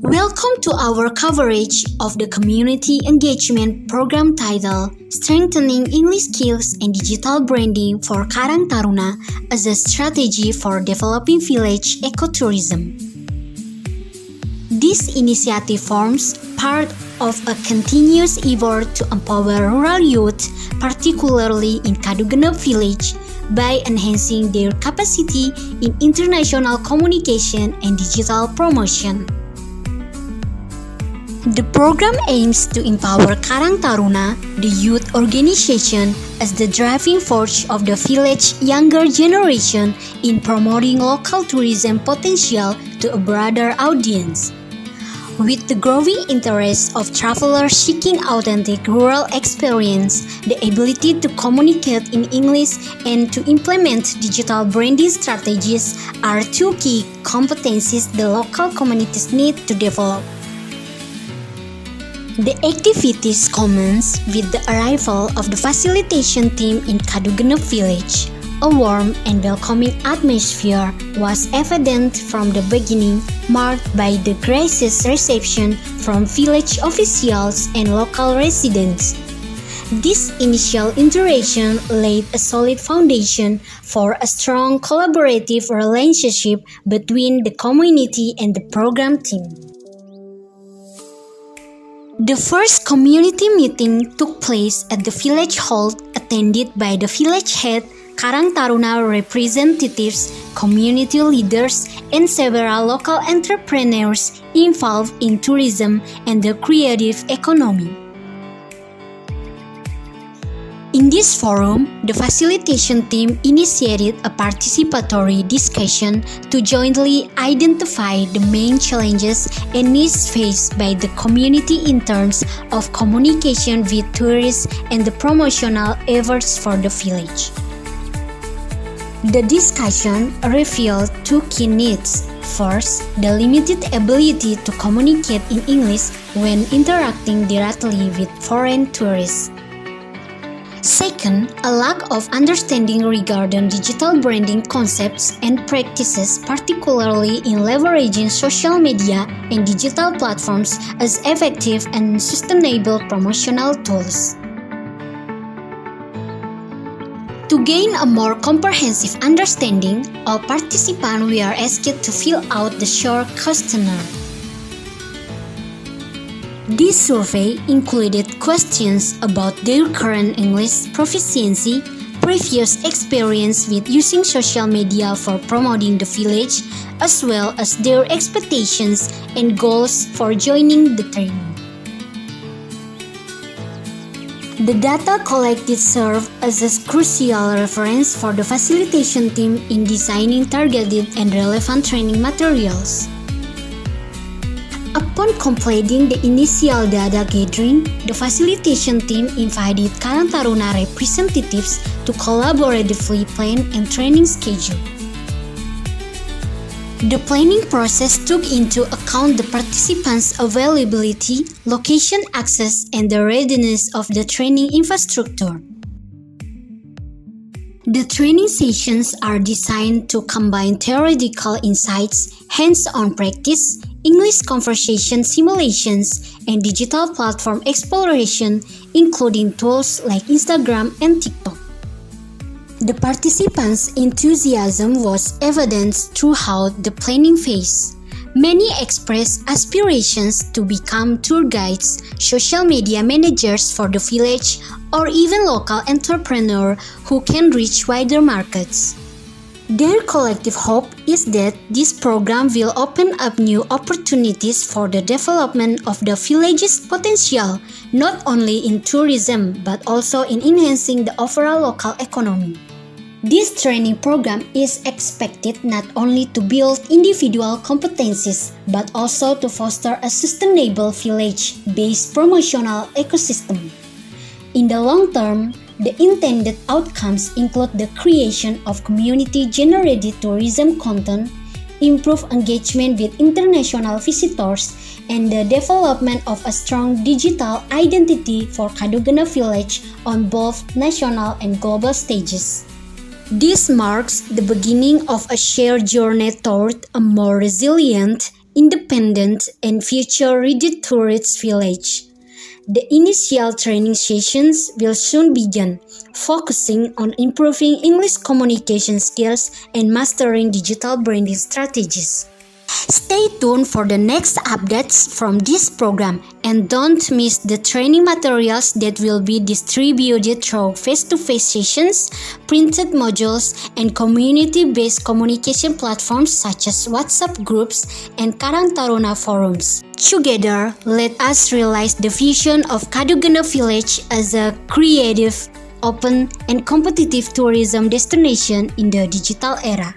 Welcome to our coverage of the Community Engagement Program titled Strengthening English Skills and Digital Branding for Karang Taruna as a Strategy for Developing Village Ecotourism. This initiative forms part of a continuous effort to empower rural youth, particularly in Kadugenep Village, by enhancing their capacity in international communication and digital promotion. The program aims to empower Karang Taruna, the youth organization, as the driving force of the village younger generation in promoting local tourism potential to a broader audience. With the growing interest of travelers seeking authentic rural experience, the ability to communicate in English and to implement digital branding strategies are two key competencies the local communities need to develop. The activities commence with the arrival of the facilitation team in Kadugenep Village. A warm and welcoming atmosphere was evident from the beginning, marked by the gracious reception from village officials and local residents. This initial interaction laid a solid foundation for a strong collaborative relationship between the community and the program team. The first community meeting took place at the village hall, attended by the village head, Karang Taruna representatives, community leaders, and several local entrepreneurs involved in tourism and the creative economy. In this forum, the facilitation team initiated a participatory discussion to jointly identify the main challenges and needs faced by the community in terms of communication with tourists and the promotional efforts for the village. The discussion revealed two key needs. First, the limited ability to communicate in English when interacting directly with foreign tourists. Second, a lack of understanding regarding digital branding concepts and practices, particularly in leveraging social media and digital platforms as effective and sustainable promotional tools. To gain a more comprehensive understanding, all participants were asked to fill out the short questionnaire. This survey included questions about their current English proficiency, previous experience with using social media for promoting the village, as well as their expectations and goals for joining the training. The data collected served as a crucial reference for the facilitation team in designing targeted and relevant training materials. Upon completing the initial data gathering, the facilitation team invited Karang Taruna representatives to collaboratively plan a training schedule. The planning process took into account the participants' availability, location access, and the readiness of the training infrastructure. The training sessions are designed to combine theoretical insights, hands-on practice, English conversation simulations, and digital platform exploration, including tools like Instagram and TikTok. The participants' enthusiasm was evident throughout the planning phase. Many expressed aspirations to become tour guides, social media managers for the village, or even local entrepreneurs who can reach wider markets. Their collective hope is that this program will open up new opportunities for the development of the village's potential, not only in tourism but also in enhancing the overall local economy. This training program is expected not only to build individual competencies but also to foster a sustainable village-based promotional ecosystem. In the long term, the intended outcomes include the creation of community-generated tourism content, improved engagement with international visitors, and the development of a strong digital identity for Kadugenep Village on both national and global stages. This marks the beginning of a shared journey toward a more resilient, independent, and future-ready tourist village. The initial training sessions will soon begin, focusing on improving English communication skills and mastering digital branding strategies. Stay tuned for the next updates from this program and don't miss the training materials that will be distributed through face-to-face sessions, printed modules, and community-based communication platforms such as WhatsApp groups and Karang Taruna forums. Together, let us realize the vision of Kadugana Village as a creative, open, and competitive tourism destination in the digital era.